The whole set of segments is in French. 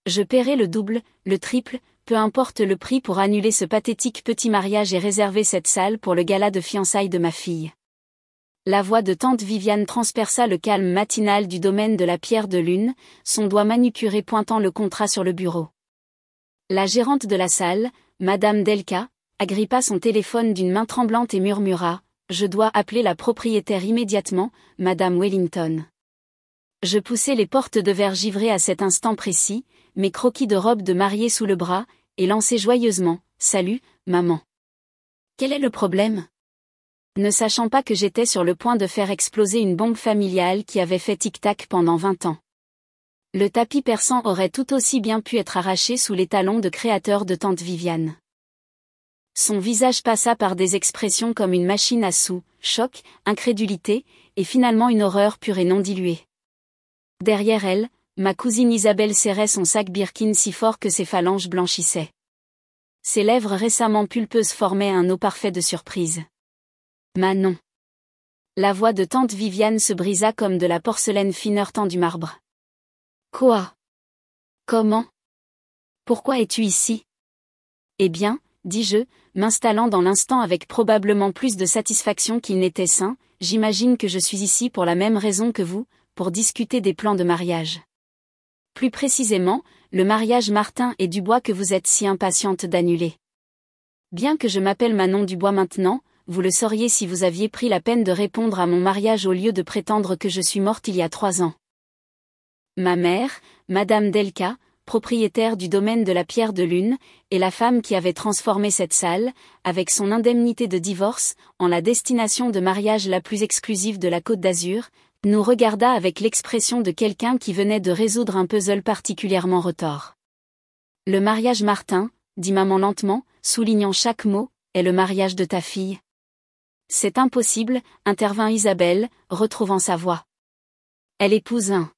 Je paierai le double, le triple, peu importe le prix pour annuler ce pathétique petit mariage et réserver cette salle pour le gala de fiançailles de ma fille. La voix de tante Viviane transperça le calme matinal du domaine de la Pierre de Lune, son doigt manucuré pointant le contrat sur le bureau. La gérante de la salle, Madame Delca, agrippa son téléphone d'une main tremblante et murmura « Je dois appeler la propriétaire immédiatement, Madame Wellington. » Je poussai les portes de verre givrées à cet instant précis, mes croquis de robe de mariée sous le bras, et lançai joyeusement « Salut, maman. Quel est le problème ?» Ne sachant pas que j'étais sur le point de faire exploser une bombe familiale qui avait fait tic-tac pendant 20 ans. Le tapis persan aurait tout aussi bien pu être arraché sous les talons de créateur de tante Viviane. Son visage passa par des expressions comme une machine à sous, choc, incrédulité, et finalement une horreur pure et non diluée. Derrière elle, ma cousine Isabelle serrait son sac Birkin si fort que ses phalanges blanchissaient. Ses lèvres récemment pulpeuses formaient un eau parfait de surprise. Manon. La voix de tante Viviane se brisa comme de la porcelaine fine heurtant du marbre. Quoi? Comment? Pourquoi es-tu ici? Eh bien, dis-je, m'installant dans l'instant avec probablement plus de satisfaction qu'il n'était sain, j'imagine que je suis ici pour la même raison que vous, pour discuter des plans de mariage. Plus précisément, le mariage Martin et Dubois que vous êtes si impatiente d'annuler. Bien que je m'appelle Manon Dubois maintenant, vous le sauriez si vous aviez pris la peine de répondre à mon mariage au lieu de prétendre que je suis morte il y a 3 ans. Ma mère, Madame Delca, propriétaire du domaine de la Pierre de Lune, et la femme qui avait transformé cette salle, avec son indemnité de divorce, en la destination de mariage la plus exclusive de la Côte d'Azur, nous regarda avec l'expression de quelqu'un qui venait de résoudre un puzzle particulièrement retors. Le mariage Martin, dit maman lentement, soulignant chaque mot, est le mariage de ta fille. C'est impossible, intervint Isabelle, retrouvant sa voix. Elle épouse un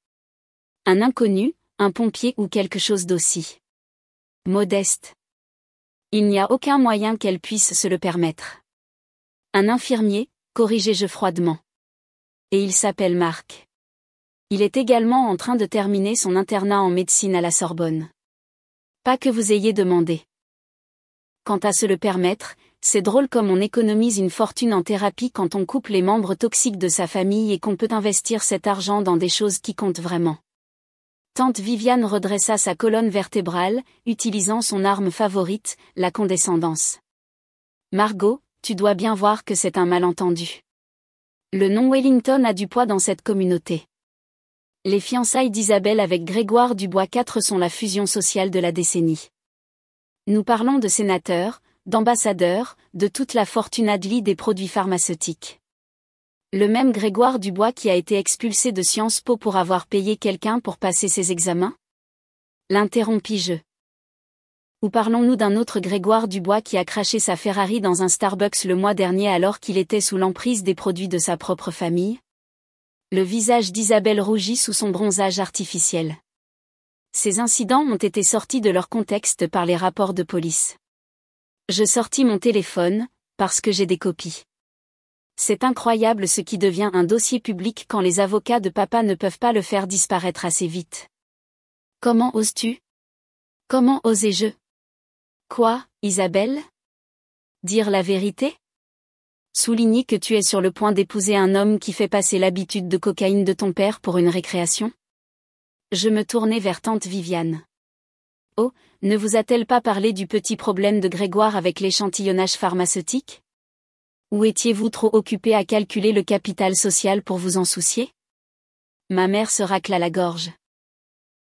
inconnu, un pompier ou quelque chose d'aussi modeste. Il n'y a aucun moyen qu'elle puisse se le permettre. Un infirmier, corrigeai-je froidement. Et il s'appelle Marc. Il est également en train de terminer son internat en médecine à la Sorbonne. Pas que vous ayez demandé. Quant à se le permettre, c'est drôle comme on économise une fortune en thérapie quand on coupe les membres toxiques de sa famille et qu'on peut investir cet argent dans des choses qui comptent vraiment. Tante Viviane redressa sa colonne vertébrale, utilisant son arme favorite, la condescendance. Margot, tu dois bien voir que c'est un malentendu. Le nom Wellington a du poids dans cette communauté. Les fiançailles d'Isabelle avec Grégoire Dubois IV sont la fusion sociale de la décennie. Nous parlons de sénateurs, d'ambassadeurs, de toute la fortune adlie des produits pharmaceutiques. Le même Grégoire Dubois qui a été expulsé de Sciences Po pour avoir payé quelqu'un pour passer ses examens? L'interrompis-je. Ou parlons-nous d'un autre Grégoire Dubois qui a craché sa Ferrari dans un Starbucks le mois dernier alors qu'il était sous l'emprise des produits de sa propre famille? Le visage d'Isabelle rougit sous son bronzage artificiel. Ces incidents ont été sortis de leur contexte par les rapports de police. Je sortis mon téléphone, parce que j'ai des copies. C'est incroyable ce qui devient un dossier public quand les avocats de papa ne peuvent pas le faire disparaître assez vite. Comment oses-tu? Comment osais-je? Quoi, Isabelle? Dire la vérité? Souligner que tu es sur le point d'épouser un homme qui fait passer l'habitude de cocaïne de ton père pour une récréation? Je me tournai vers tante Viviane. Oh, ne vous a-t-elle pas parlé du petit problème de Grégoire avec l'échantillonnage pharmaceutique? Ou étiez-vous trop occupé à calculer le capital social pour vous en soucier? Ma mère se racla la gorge.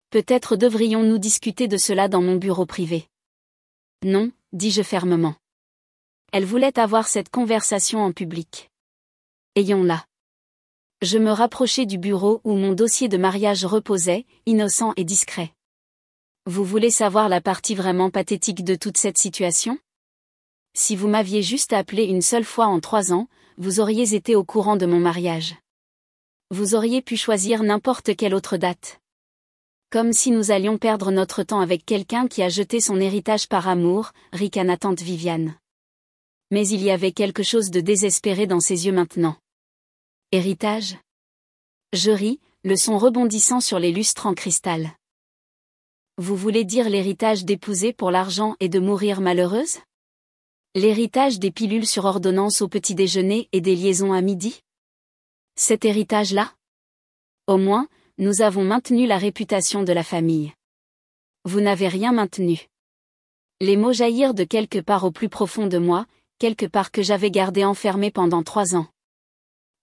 Peut-être devrions-nous discuter de cela dans mon bureau privé. Non, dis-je fermement. Elle voulait avoir cette conversation en public. Ayons-la. Je me rapprochai du bureau où mon dossier de mariage reposait, innocent et discret. Vous voulez savoir la partie vraiment pathétique de toute cette situation? Si vous m'aviez juste appelé une seule fois en 3 ans, vous auriez été au courant de mon mariage. Vous auriez pu choisir n'importe quelle autre date. Comme si nous allions perdre notre temps avec quelqu'un qui a jeté son héritage par amour, ricana tante Viviane. Mais il y avait quelque chose de désespéré dans ses yeux maintenant. Héritage? Je ris, le son rebondissant sur les lustres en cristal. Vous voulez dire l'héritage d'épouser pour l'argent et de mourir malheureuse? L'héritage des pilules sur ordonnance au petit déjeuner et des liaisons à midi? Cet héritage-là? Au moins, nous avons maintenu la réputation de la famille. Vous n'avez rien maintenu. Les mots jaillirent de quelque part au plus profond de moi, quelque part que j'avais gardé enfermé pendant 3 ans.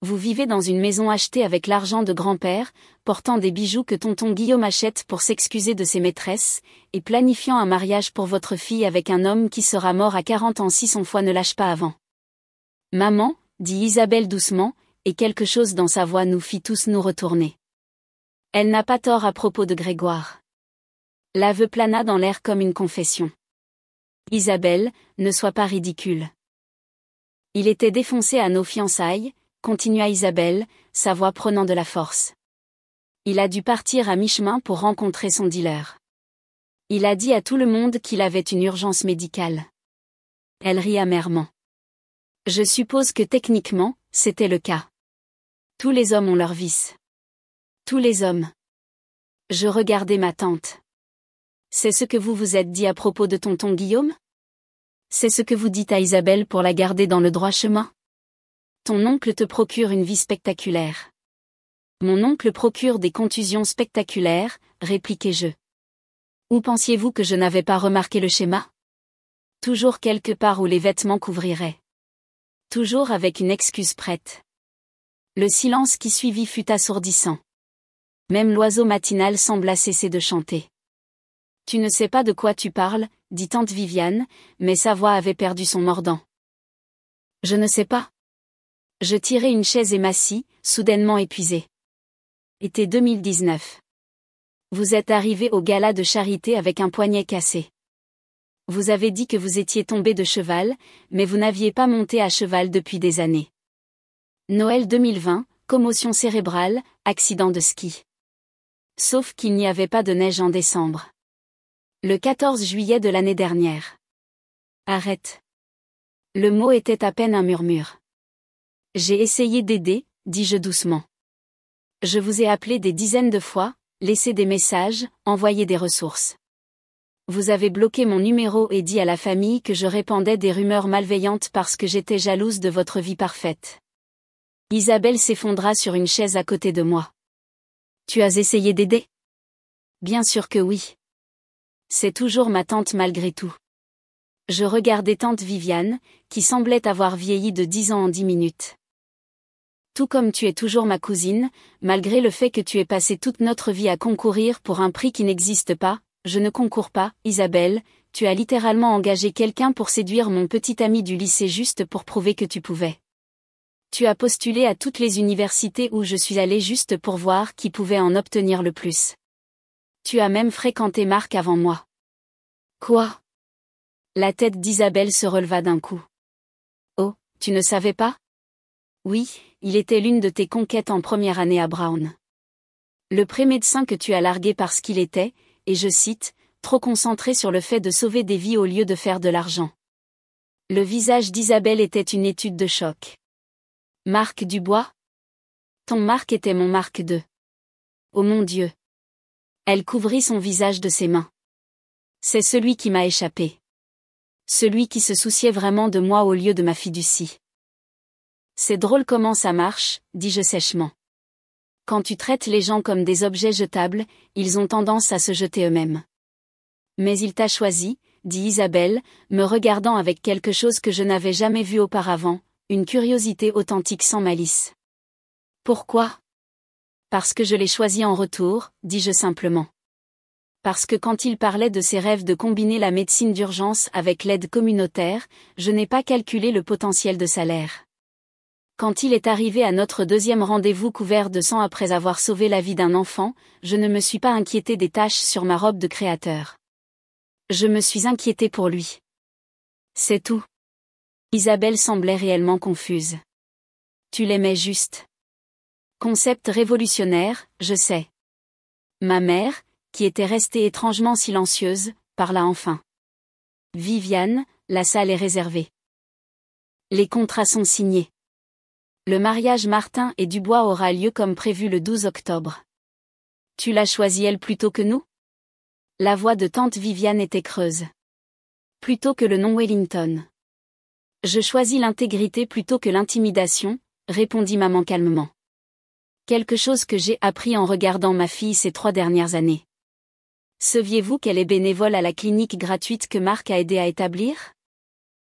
Vous vivez dans une maison achetée avec l'argent de grand-père, portant des bijoux que tonton Guillaume achète pour s'excuser de ses maîtresses, et planifiant un mariage pour votre fille avec un homme qui sera mort à 40 ans si son foie ne lâche pas avant. Maman, dit Isabelle doucement, et quelque chose dans sa voix nous fit tous nous retourner. Elle n'a pas tort à propos de Grégoire. L'aveu plana dans l'air comme une confession. Isabelle, ne sois pas ridicule. Il était défoncé à nos fiançailles, continua Isabelle, sa voix prenant de la force. Il a dû partir à mi-chemin pour rencontrer son dealer. Il a dit à tout le monde qu'il avait une urgence médicale. Elle rit amèrement. Je suppose que techniquement, c'était le cas. Tous les hommes ont leurs vices. Tous les hommes. Je regardais ma tante. C'est ce que vous vous êtes dit à propos de tonton Guillaume? C'est ce que vous dites à Isabelle pour la garder dans le droit chemin? Ton oncle te procure une vie spectaculaire. Mon oncle procure des contusions spectaculaires, répliquai-je. Où pensiez-vous que je n'avais pas remarqué le schéma? Toujours quelque part où les vêtements couvriraient. Toujours avec une excuse prête. Le silence qui suivit fut assourdissant. Même l'oiseau matinal sembla cesser de chanter. Tu ne sais pas de quoi tu parles, dit tante Viviane, mais sa voix avait perdu son mordant. Je ne sais pas. Je tirai une chaise et m'assis, soudainement épuisé. Été 2019. Vous êtes arrivé au gala de charité avec un poignet cassé. Vous avez dit que vous étiez tombé de cheval, mais vous n'aviez pas monté à cheval depuis des années. Noël 2020, commotion cérébrale, accident de ski. Sauf qu'il n'y avait pas de neige en décembre. Le 14 juillet de l'année dernière. Arrête. Le mot était à peine un murmure. J'ai essayé d'aider, dis-je doucement. Je vous ai appelé des dizaines de fois, laissé des messages, envoyé des ressources. Vous avez bloqué mon numéro et dit à la famille que je répandais des rumeurs malveillantes parce que j'étais jalouse de votre vie parfaite. Isabelle s'effondra sur une chaise à côté de moi. Tu as essayé d'aider? Bien sûr que oui. C'est toujours ma tante malgré tout. Je regardais tante Viviane, qui semblait avoir vieilli de 10 ans en 10 minutes. Tout comme tu es toujours ma cousine, malgré le fait que tu aies passé toute notre vie à concourir pour un prix qui n'existe pas, je ne concours pas, Isabelle, tu as littéralement engagé quelqu'un pour séduire mon petit ami du lycée juste pour prouver que tu pouvais. Tu as postulé à toutes les universités où je suis allée juste pour voir qui pouvait en obtenir le plus. Tu as même fréquenté Marc avant moi. Quoi? La tête d'Isabelle se releva d'un coup. Oh, tu ne savais pas? Oui, il était l'une de tes conquêtes en première année à Brown. Le pré-médecin que tu as largué parce qu'il était, et je cite, trop concentré sur le fait de sauver des vies au lieu de faire de l'argent. Le visage d'Isabelle était une étude de choc. Marc Dubois? Ton Marc était mon Marc II. Oh mon Dieu! Elle couvrit son visage de ses mains. C'est celui qui m'a échappé. Celui qui se souciait vraiment de moi au lieu de ma fiducie. C'est drôle comment ça marche, dis-je sèchement. Quand tu traites les gens comme des objets jetables, ils ont tendance à se jeter eux-mêmes. Mais il t'a choisi, dit Isabelle, me regardant avec quelque chose que je n'avais jamais vu auparavant, une curiosité authentique sans malice. Pourquoi? Parce que je l'ai choisi en retour, dis-je simplement. Parce que quand il parlait de ses rêves de combiner la médecine d'urgence avec l'aide communautaire, je n'ai pas calculé le potentiel de salaire. Quand il est arrivé à notre deuxième rendez-vous couvert de sang après avoir sauvé la vie d'un enfant, je ne me suis pas inquiété des taches sur ma robe de créateur. Je me suis inquiété pour lui. C'est tout. Isabelle semblait réellement confuse. Tu l'aimais juste. Concept révolutionnaire, je sais. Ma mère, qui était restée étrangement silencieuse, parla enfin. Viviane, la salle est réservée. Les contrats sont signés. Le mariage Martin et Dubois aura lieu comme prévu le 12 octobre. Tu l'as choisi elle plutôt que nous? La voix de tante Viviane était creuse. Plutôt que le nom Wellington. Je choisis l'intégrité plutôt que l'intimidation, répondit maman calmement. Quelque chose que j'ai appris en regardant ma fille ces 3 dernières années. Saviez-vous qu'elle est bénévole à la clinique gratuite que Marc a aidé à établir?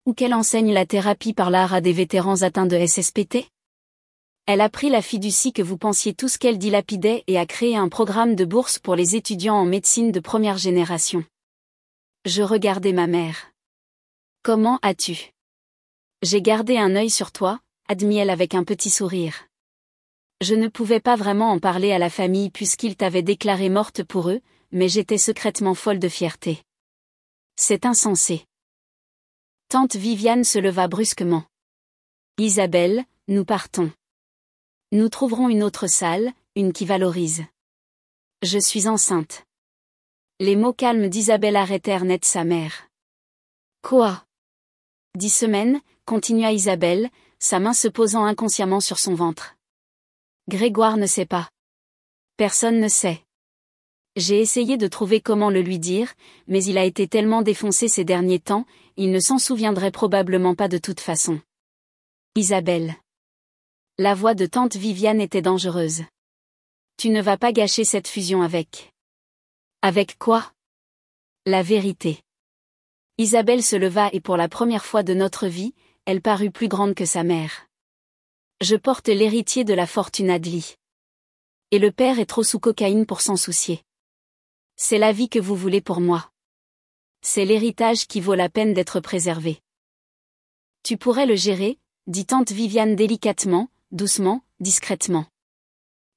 Ou qu'elle enseigne la thérapie par l'art à des vétérans atteints de SSPT? Elle a pris la fiducie que vous pensiez tous qu'elle dilapidait et a créé un programme de bourse pour les étudiants en médecine de première génération. Je regardais ma mère. Comment as-tu? J'ai gardé un œil sur toi, admit-elle avec un petit sourire. Je ne pouvais pas vraiment en parler à la famille puisqu'ils t'avaient déclarée morte pour eux, mais j'étais secrètement folle de fierté. C'est insensé. Tante Viviane se leva brusquement. Isabelle, nous partons. Nous trouverons une autre salle, une qui valorise. Je suis enceinte. Les mots calmes d'Isabelle arrêtèrent net sa mère. Quoi? 10 semaines, continua Isabelle, sa main se posant inconsciemment sur son ventre. Grégoire ne sait pas. Personne ne sait. J'ai essayé de trouver comment le lui dire, mais il a été tellement défoncé ces derniers temps, il ne s'en souviendrait probablement pas de toute façon. Isabelle. La voix de tante Viviane était dangereuse. Tu ne vas pas gâcher cette fusion avec. Avec quoi? La vérité. Isabelle se leva et pour la première fois de notre vie, elle parut plus grande que sa mère. Je porte l'héritier de la fortune Adli. Et le père est trop sous cocaïne pour s'en soucier. C'est la vie que vous voulez pour moi. C'est l'héritage qui vaut la peine d'être préservé. Tu pourrais le gérer, dit tante Viviane délicatement, doucement, discrètement.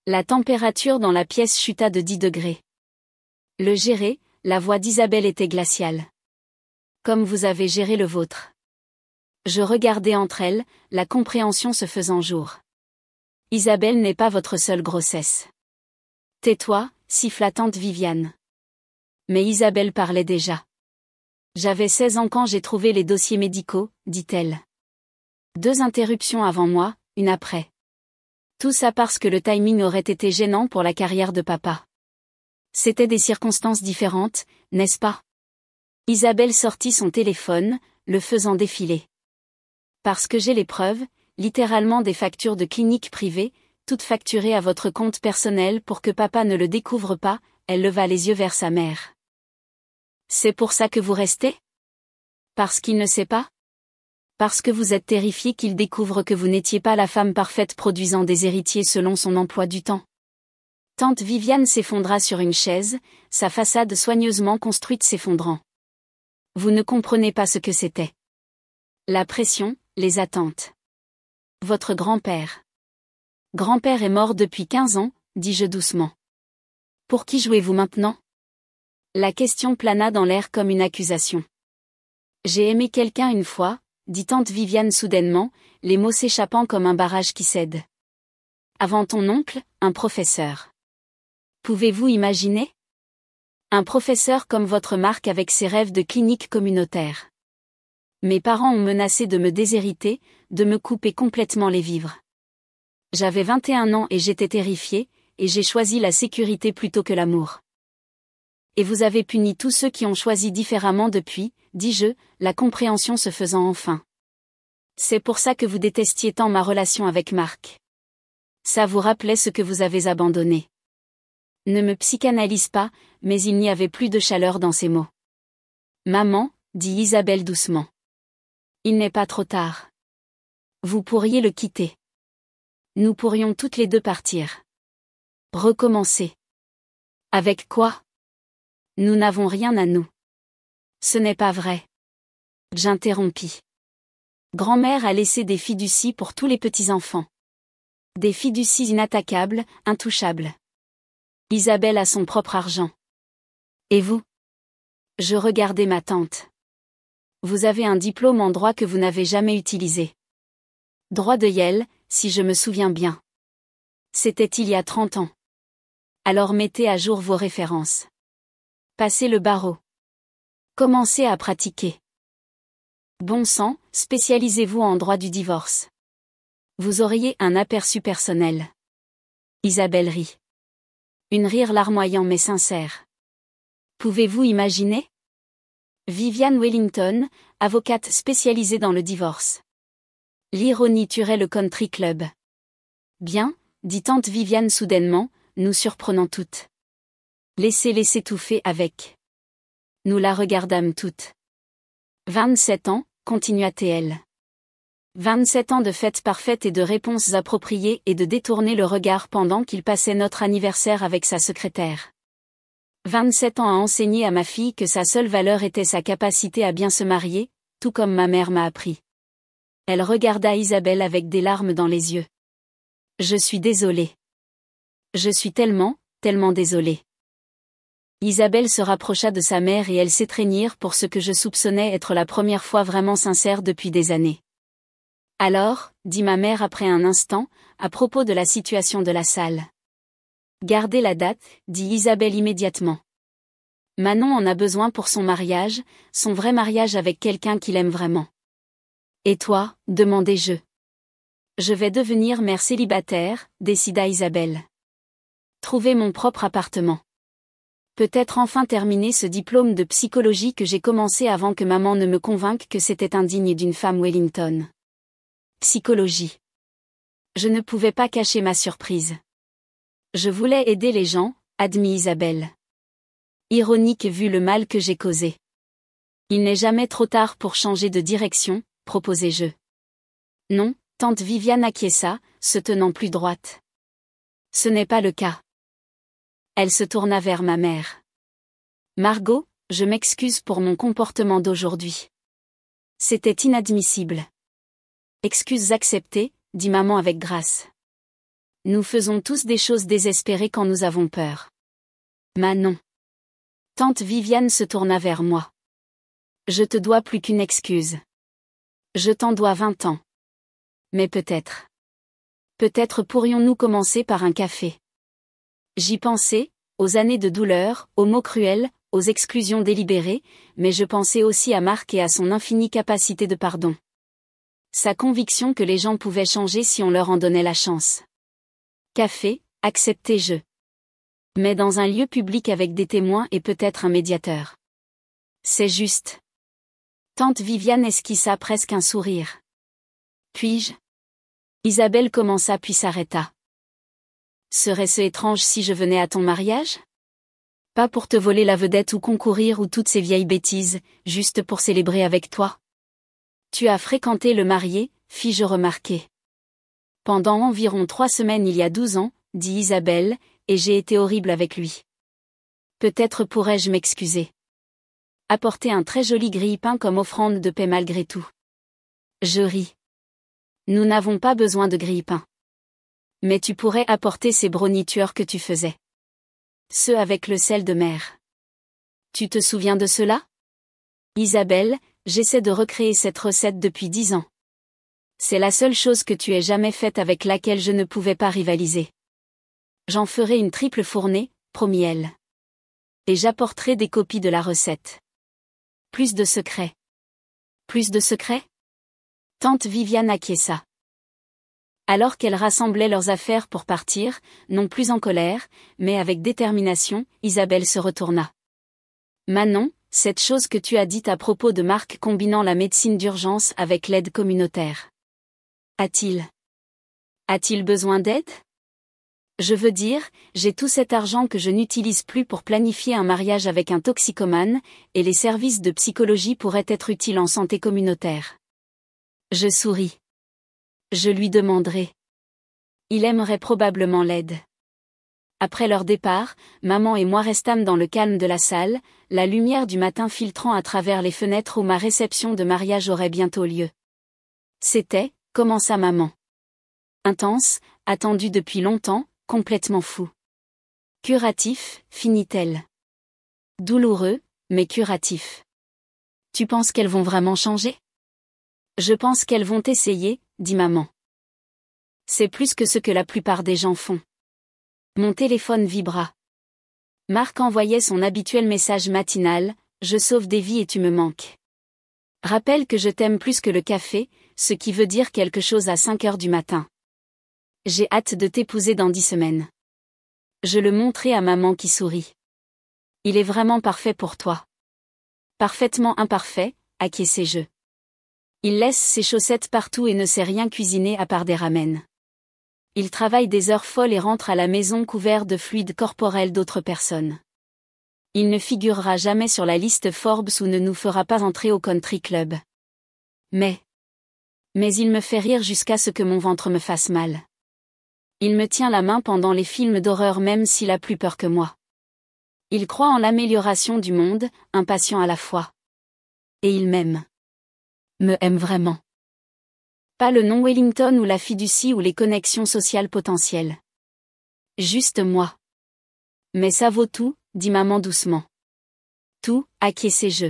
La température dans la pièce chuta de 10 degrés. Le gérer, la voix d'Isabelle était glaciale. Comme vous avez géré le vôtre. Je regardais entre elles, la compréhension se faisant jour. Isabelle n'est pas votre seule grossesse. Tais-toi, siffla tante Viviane. Mais Isabelle parlait déjà. J'avais 16 ans quand j'ai trouvé les dossiers médicaux, dit-elle. 2 interruptions avant moi, une après. Tout ça parce que le timing aurait été gênant pour la carrière de papa. C'était des circonstances différentes, n'est-ce pas? Isabelle sortit son téléphone, le faisant défiler. Parce que j'ai les preuves, littéralement des factures de clinique privée, toutes facturées à votre compte personnel pour que papa ne le découvre pas, elle leva les yeux vers sa mère. C'est pour ça que vous restez? Parce qu'il ne sait pas? Parce que vous êtes terrifié qu'il découvre que vous n'étiez pas la femme parfaite produisant des héritiers selon son emploi du temps. Tante Viviane s'effondra sur une chaise, sa façade soigneusement construite s'effondrant. Vous ne comprenez pas ce que c'était. La pression, les attentes. Votre grand-père. Grand-père est mort depuis 15 ans, dis-je doucement. Pour qui jouez-vous maintenant? La question plana dans l'air comme une accusation. J'ai aimé quelqu'un une fois, dit tante Viviane soudainement, les mots s'échappant comme un barrage qui cède. Avant ton oncle, un professeur. Pouvez-vous imaginer? Un professeur comme votre Marc avec ses rêves de clinique communautaire. Mes parents ont menacé de me déshériter, de me couper complètement les vivres. J'avais 21 ans et j'étais terrifiée, et j'ai choisi la sécurité plutôt que l'amour. Et vous avez puni tous ceux qui ont choisi différemment depuis, dis-je, la compréhension se faisant enfin. C'est pour ça que vous détestiez tant ma relation avec Marc. Ça vous rappelait ce que vous avez abandonné. Ne me psychanalyse pas, mais il n'y avait plus de chaleur dans ces mots. Maman, dit Isabelle doucement. Il n'est pas trop tard. Vous pourriez le quitter. Nous pourrions toutes les deux partir. Recommencer. Avec quoi? Nous n'avons rien à nous. Ce n'est pas vrai. J'interrompis. Grand-mère a laissé des fiducies pour tous les petits-enfants. Des fiducies inattaquables, intouchables. Isabelle a son propre argent. Et vous? Je regardais ma tante. Vous avez un diplôme en droit que vous n'avez jamais utilisé. Droit de Yale, si je me souviens bien. C'était il y a 30 ans. Alors mettez à jour vos références. Passez le barreau. Commencez à pratiquer. Bon sang, spécialisez-vous en droit du divorce. Vous auriez un aperçu personnel. Isabelle rit. Une rire larmoyant mais sincère. Pouvez-vous imaginer? Viviane Wellington, avocate spécialisée dans le divorce. L'ironie tuerait le country club. Bien, dit tante Viviane soudainement, nous surprenant toutes. Laissez-les s'étouffer avec. Nous la regardâmes toutes. 27 ans, continua-t-elle. 27 ans de fêtes parfaites et de réponses appropriées et de détourner le regard pendant qu'il passait notre anniversaire avec sa secrétaire. 27 ans à enseigner à ma fille que sa seule valeur était sa capacité à bien se marier, tout comme ma mère m'a appris. Elle regarda Isabelle avec des larmes dans les yeux. Je suis désolée. Je suis tellement, tellement désolée. Isabelle se rapprocha de sa mère et elles s'étreignirent pour ce que je soupçonnais être la première fois vraiment sincère depuis des années. Alors, dit ma mère après un instant, à propos de la situation de la salle. Gardez la date, dit Isabelle immédiatement. Manon en a besoin pour son mariage, son vrai mariage avec quelqu'un qu'il aime vraiment. Et toi, demandai-je. Je vais devenir mère célibataire, décida Isabelle. Trouver mon propre appartement. Peut-être enfin terminer ce diplôme de psychologie que j'ai commencé avant que maman ne me convainque que c'était indigne d'une femme Wellington. Psychologie. Je ne pouvais pas cacher ma surprise. Je voulais aider les gens, admit Isabelle. Ironique vu le mal que j'ai causé. Il n'est jamais trop tard pour changer de direction, proposai-je. Non, tante Viviane acquiesça, se tenant plus droite. Ce n'est pas le cas. Elle se tourna vers ma mère. Margot, je m'excuse pour mon comportement d'aujourd'hui. C'était inadmissible. Excuses acceptées, dit maman avec grâce. Nous faisons tous des choses désespérées quand nous avons peur. Manon. Tante Viviane se tourna vers moi. Je te dois plus qu'une excuse. Je t'en dois 20 ans. Mais peut-être. Peut-être pourrions-nous commencer par un café. J'y pensais, aux années de douleur, aux mots cruels, aux exclusions délibérées, mais je pensais aussi à Marc et à son infinie capacité de pardon. Sa conviction que les gens pouvaient changer si on leur en donnait la chance. Café, acceptai-je. Mais dans un lieu public avec des témoins et peut-être un médiateur. C'est juste. Tante Viviane esquissa presque un sourire. Puis-je? Isabelle commença puis s'arrêta. Serait-ce étrange si je venais à ton mariage? Pas pour te voler la vedette ou concourir ou toutes ces vieilles bêtises, juste pour célébrer avec toi. Tu as fréquenté le marié, fis-je remarquer. Pendant environ 3 semaines il y a 12 ans, dit Isabelle, et j'ai été horrible avec lui. Peut-être pourrais-je m'excuser. Apporter un très joli grille-pain comme offrande de paix malgré tout. Je ris. Nous n'avons pas besoin de grille-pain. Mais tu pourrais apporter ces brownies tueurs que tu faisais. Ceux avec le sel de mer. Tu te souviens de cela? Isabelle, j'essaie de recréer cette recette depuis 10 ans. C'est la seule chose que tu aies jamais faite avec laquelle je ne pouvais pas rivaliser. J'en ferai une triple fournée, promit-elle. Et j'apporterai des copies de la recette. Plus de secrets. Plus de secrets? Tante Viviane acquiesça. Alors qu'elles rassemblaient leurs affaires pour partir, non plus en colère, mais avec détermination, Isabelle se retourna. Manon, cette chose que tu as dite à propos de Marc combinant la médecine d'urgence avec l'aide communautaire. A-t-il besoin d'aide? Je veux dire, j'ai tout cet argent que je n'utilise plus pour planifier un mariage avec un toxicomane, et les services de psychologie pourraient être utiles en santé communautaire. Je souris. Je lui demanderai. Il aimerait probablement l'aide. Après leur départ, maman et moi restâmes dans le calme de la salle, la lumière du matin filtrant à travers les fenêtres où ma réception de mariage aurait bientôt lieu. C'était, commença maman. Intense, attendu depuis longtemps, complètement fou. Curatif, finit-elle. Douloureux, mais curatif. Tu penses qu'elles vont vraiment changer? Je pense qu'elles vont essayer, dit maman. C'est plus que ce que la plupart des gens font. Mon téléphone vibra. Marc envoyait son habituel message matinal, je sauve des vies et tu me manques. Rappelle que je t'aime plus que le café, ce qui veut dire quelque chose à 5 heures du matin. J'ai hâte de t'épouser dans 10 semaines. Je le montrai à maman qui sourit. Il est vraiment parfait pour toi. Parfaitement imparfait, acquiesçai-je. Il laisse ses chaussettes partout et ne sait rien cuisiner à part des ramen. Il travaille des heures folles et rentre à la maison couvert de fluides corporels d'autres personnes. Il ne figurera jamais sur la liste Forbes ou ne nous fera pas entrer au country club. Mais il me fait rire jusqu'à ce que mon ventre me fasse mal. Il me tient la main pendant les films d'horreur même s'il a plus peur que moi. Il croit en l'amélioration du monde, impatient à la fois. Et il m'aime. Me aime vraiment. Pas le nom Wellington ou la fiducie ou les connexions sociales potentielles. Juste moi. Mais ça vaut tout, dit maman doucement. Tout, acquiesçai-je.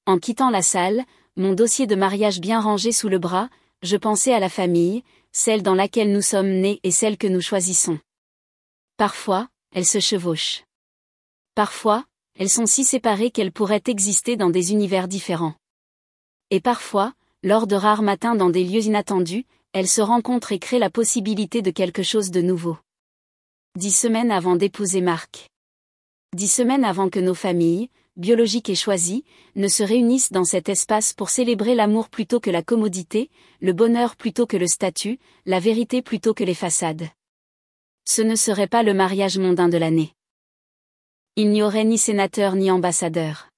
En quittant la salle, mon dossier de mariage bien rangé sous le bras, je pensais à la famille, celle dans laquelle nous sommes nés et celle que nous choisissons. Parfois, elles se chevauchent. Parfois, elles sont si séparées qu'elles pourraient exister dans des univers différents. Et parfois, lors de rares matins dans des lieux inattendus, elles se rencontrent et créent la possibilité de quelque chose de nouveau. 10 semaines avant d'épouser Marc. 10 semaines avant que nos familles, biologiques et choisies, ne se réunissent dans cet espace pour célébrer l'amour plutôt que la commodité, le bonheur plutôt que le statut, la vérité plutôt que les façades. Ce ne serait pas le mariage mondain de l'année. Il n'y aurait ni sénateur ni ambassadeur.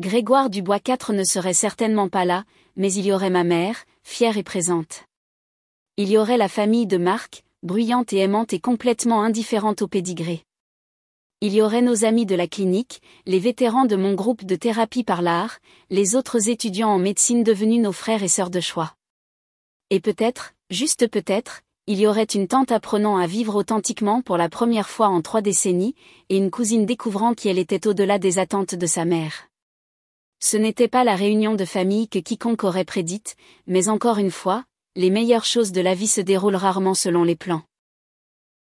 Grégoire Dubois IV ne serait certainement pas là, mais il y aurait ma mère, fière et présente. Il y aurait la famille de Marc, bruyante et aimante et complètement indifférente au pédigré. Il y aurait nos amis de la clinique, les vétérans de mon groupe de thérapie par l'art, les autres étudiants en médecine devenus nos frères et sœurs de choix. Et peut-être, juste peut-être, il y aurait une tante apprenant à vivre authentiquement pour la première fois en 3 décennies, et une cousine découvrant qui elle était au-delà des attentes de sa mère. Ce n'était pas la réunion de famille que quiconque aurait prédite, mais encore une fois, les meilleures choses de la vie se déroulent rarement selon les plans.